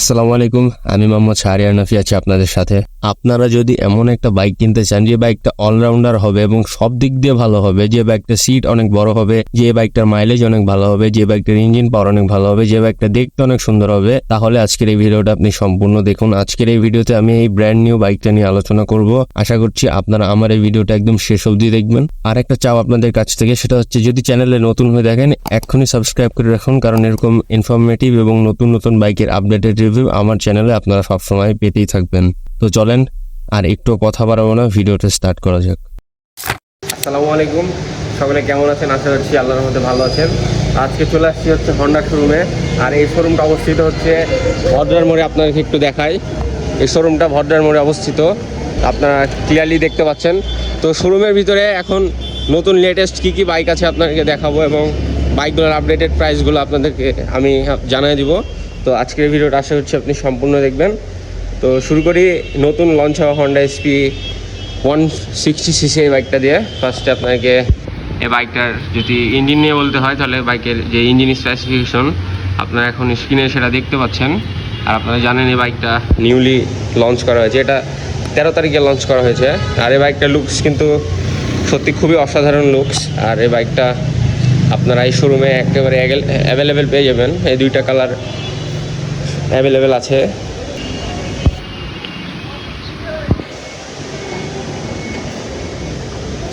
আসসালামু আলাইকুম, আমি মোহাম্মদ শাহরিয়ার নাফি আছি আপনাদের সাথে। আপনারা যদি এমন একটা বাইক কিনতে চান যে বাইকটা অলরাউন্ডার হবে এবং সব দিক দিয়ে ভালো হবে, যে বাইকটার সিট অনেক বড় হবে, যে বাইকটার মাইলেজ অনেক ভালো হবে, যে বাইকটার ইঞ্জিন পাওয়ার অনেক ভালো হবে, যে বাইকটা দেখতে অনেক সুন্দর হবে, তাহলে আজকের এই ভিডিওটা আপনি সম্পূর্ণ দেখুন। আজকের এই ভিডিওতে আমি এই ব্র্যান্ড নিউ বাইকটা নিয়ে আলোচনা করব। আশা করছি আপনারা আমার এই ভিডিওটা একদম শেষ অবধি দেখবেন। আর একটা চাও আপনাদের কাছ থেকে, সেটা হচ্ছে যদি চ্যানেলে নতুন হয়ে দেখেন এক্ষুনি সাবস্ক্রাইব করে রাখুন, কারণ এরকম ইনফরমেটিভ এবং নতুন নতুন বাইকের আপডেটেড রিভিউ আমার চ্যানেলে আপনারা সবসময় পেতেই থাকবেন। তো চলেন আর একটু কথা বাড়াবো না, ভিডিওটা স্টার্ট করা যাক। আসসালামু আলাইকুম, সকলে কেমন আছেন? আশা করছি আল্লাহর মধ্যে ভালো আছেন। আজকে চলে আসছি হচ্ছে হন্ডা শোরুমে। আর এই শোরুমটা অবস্থিত হচ্ছে ভদ্রার মোড়ে। আপনাদেরকে একটু দেখাই, এই শোরুমটা ভদ্রার মোড়ে অবস্থিত, আপনারা ক্লিয়ারলি দেখতে পাচ্ছেন। তো শোরুমের ভিতরে এখন নতুন লেটেস্ট কী কী বাইক আছে আপনাদেরকে দেখাবো এবং বাইকগুলোর আপডেটেড প্রাইসগুলো আপনাদেরকে আমি জানিয়ে দিব। তো আজকের ভিডিওটা আশা করছি আপনি সম্পূর্ণ দেখবেন। তো শুরু করি নতুন লঞ্চ হওয়া হন্ডা এসপি 160cc এই বাইকটা দিয়ে। ফার্স্টে আপনাকে এই বাইকটার যদি ইঞ্জিন নিয়ে বলতে হয়, তাহলে বাইকের যে ইঞ্জিন স্পেসিফিকেশন আপনারা এখন স্ক্রিনে সেটা দেখতে পাচ্ছেন। আর আপনারা জানেন এই বাইকটা নিউলি লঞ্চ করা হয়েছে, এটা 13 তারিখে লঞ্চ করা হয়েছে। আর এই বাইকটার লুকস কিন্তু সত্যি খুবই অসাধারণ লুকস। আর এই বাইকটা আপনারা এই শোরুমে একেবারে অ্যাভেলেবেল পেয়ে যাবেন। এই দুইটা কালার অ্যাভেলেবেল আছে।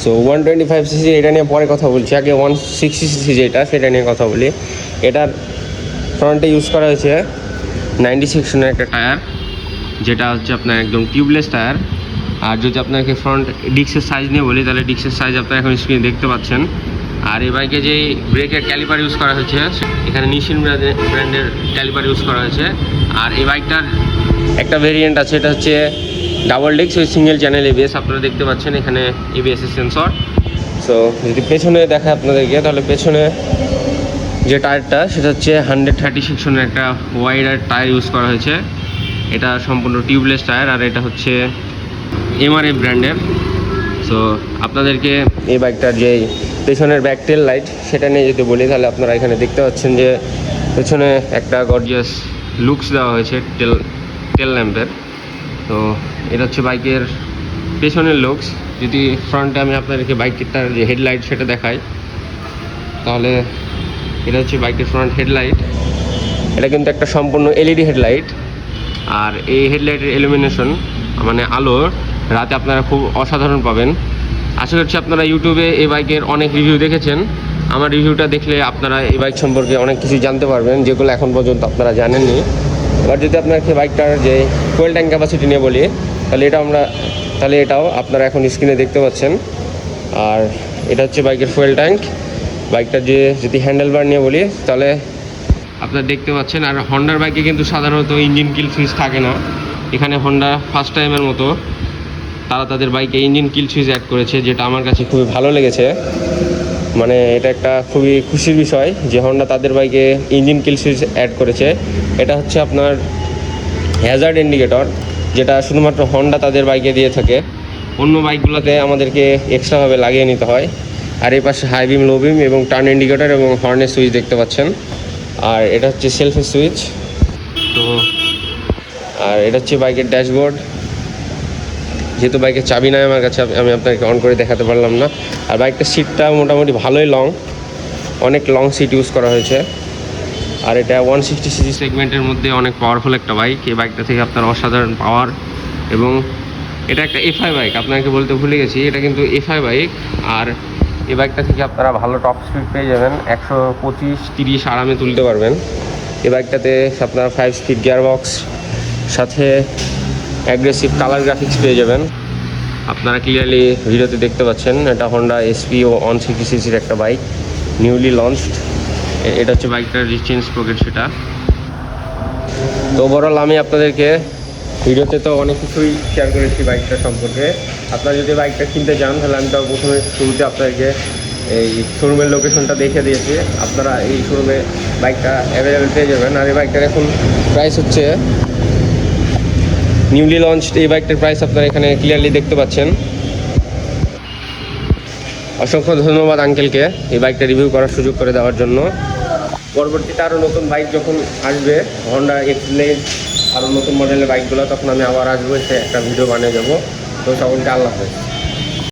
সো 125cc এটা নিয়ে পরে কথা বলছি, আগে 160cc যেটা সেটা নিয়ে কথা বলি। এটার ফ্রন্টে ইউজ করা হয়েছে 90 সেকশনের একটা টায়ার, যেটা হচ্ছে আপনার একদম টিউবলেস টায়ার। আর যদি আপনাকে ফ্রন্ট ডিস্কের সাইজ নিয়ে বলি, তাহলে ডিস্কের সাইজ আপনারা এখন স্ক্রিনে দেখতে পাচ্ছেন। আর এই বাইকে যে ব্রেকের ক্যালিপার ইউজ করা হয়েছে, এখানে নিশিন ব্র্যান্ডের ক্যালিপার ইউজ করা হয়েছে। আর এই বাইকটার একটা ভেরিয়েন্ট আছে, এটা হচ্ছে ডাবল ডিস্ক ওই সিঙ্গেল চ্যানেল এবিএস। আপনারা দেখতে পাচ্ছেন এখানে এবিএস এর সেন্সর। সো যদি পেছনে দেখা আপনাদেরকে, তাহলে পেছনে যে টায়ারটা সেটা হচ্ছে 130 সেকশনের একটা ওয়াইডার টায়ার ইউজ করা হয়েছে। এটা সম্পূর্ণ টিউবলেস টায়ার, আর এটা হচ্ছে এমআরএফ ব্র্যান্ডের। সো আপনাদেরকে এই বাইকটার যে পেছনের ব্যাক টেল লাইট সেটা নিয়ে যদি বলি, তাহলে আপনারা এখানে দেখতে পাচ্ছেন যে পেছনে একটা গর্জিয়াস লুকস দেওয়া হয়েছে টেল ল্যাম্পের। তো এটা হচ্ছে বাইকের পেছনের লুকস। যদি ফ্রন্টে আমি আপনাদেরকে বাইকটার যে হেডলাইট সেটা দেখাই, তাহলে এটা হচ্ছে বাইকের ফ্রন্ট হেডলাইট। এটা কিন্তু একটা সম্পূর্ণ এলইডি হেডলাইট। আর এই হেডলাইটের ইলুমিনেশন মানে আলো রাতে আপনারা খুব অসাধারণ পাবেন। আশা করছি আপনারা ইউটিউবে এই বাইকের অনেক রিভিউ দেখেছেন। আমার রিভিউটা দেখলে আপনারা এই বাইক সম্পর্কে অনেক কিছু জানতে পারবেন, যেগুলো এখন পর্যন্ত আপনারা জানেননি। এবার যদি আপনাকে বাইকটার যে ফুয়েল ট্যাঙ্ক ক্যাপাসিটি নিয়ে বলি, তাহলে এটাও আপনারা এখন স্ক্রিনে দেখতে পাচ্ছেন। আর এটা হচ্ছে বাইকের ফুয়েল ট্যাঙ্ক। বাইকটার যদি হ্যান্ডেল বার নিয়ে বলি, তাহলে আপনারা দেখতে পাচ্ছেন। আর হন্ডার বাইকে কিন্তু সাধারণত ইঞ্জিন কিল সুইচ থাকে না। এখানে হন্ডা ফার্স্ট টাইমের মতো তারা তাদের বাইকে ইঞ্জিন কিল সুইচ অ্যাড করেছে, যেটা আমার কাছে খুবই ভালো লেগেছে। মানে এটা একটা খুবই খুশির বিষয় যে হন্ডা তাদের বাইকে ইঞ্জিন কিল সুইচ অ্যাড করেছে। এটা হচ্ছে আপনার হ্যাজার্ড ইন্ডিকেটর, যেটা শুধুমাত্র হন্ডা তাদের বাইকে দিয়ে থাকে। অন্য বাইকগুলোতে আমাদেরকে এক্সট্রাভাবে লাগিয়ে নিতে হয়। আর এই পাশে হাই বিম, লো বিম এবং টার্ন ইন্ডিকেটর এবং হর্নের সুইচ দেখতে পাচ্ছেন। আর এটা হচ্ছে সেলফি সুইচ। তো আর এটা হচ্ছে বাইকের ড্যাশবোর্ড। যেহেতু বাইকের চাবি নাই আমার কাছে, আমি আপনাকে অন করে দেখাতে পারলাম না। আর বাইকটার সিটটা মোটামুটি ভালোই লং, অনেক লং সিট ইউজ করা হয়েছে। আর এটা 160cc সেগমেন্টের মধ্যে অনেক পাওয়ারফুল একটা বাইক। এই বাইকটা থেকে আপনার অসাধারণ পাওয়ার, এবং এটা একটা এফআই বাইক। আপনাকে বলতে ভুলে গেছি, এটা কিন্তু এফআই বাইক। আর এই বাইকটা থেকে আপনারা ভালো টপ স্পিড পেয়ে যাবেন, 125-30 আরামে তুলতে পারবেন। এই বাইকটাতে আপনারা 5 স্পিড গিয়ারবক্স সাথে অ্যাগ্রেসিভ কালার গ্রাফিক্স পেয়ে যাবেন। আপনারা ক্লিয়ারলি ভিডিওতে দেখতে পাচ্ছেন এটা হন্ডা এসপি 160cc একটা বাইক, নিউলি লঞ্চড। এটা হচ্ছে বাইকটার যে চেন স্প্রকেট সেটা। তো ওভারঅল আমি আপনাদেরকে ভিডিওতে তো অনেক কিছুই শেয়ার করেছি বাইকটা সম্পর্কে। আপনারা যদি বাইকটা কিনতে চান, তাহলে আমি তো প্রথমে শুরুতে আপনাদেরকে এই শোরুমের লোকেশনটা দেখে দিয়েছি। আপনারা এই শোরুমে বাইকটা অ্যাভেলেবেল পেয়ে যাবেন। আর এই বাইকটার এখন প্রাইস হচ্ছে নিউলি লঞ্চড। এই বাইকটার প্রাইস আপনারা এখানে ক্লিয়ারলি দেখতে পাচ্ছেন। অসংখ্য ধন্যবাদ আঙ্কেলকে এই বাইকটা রিভিউ করার সুযোগ করে দেওয়ার জন্য। পরবর্তীতে আরও নতুন বাইক যখন আসবে, হন্ডা এক্সপ্লেড আরও নতুন মডেলের বাইকগুলো, তখন আমি আবার আসবো, এসে একটা ভিডিও বানিয়ে দেবো। তো সকলকে আল্লাহ হাফেজ।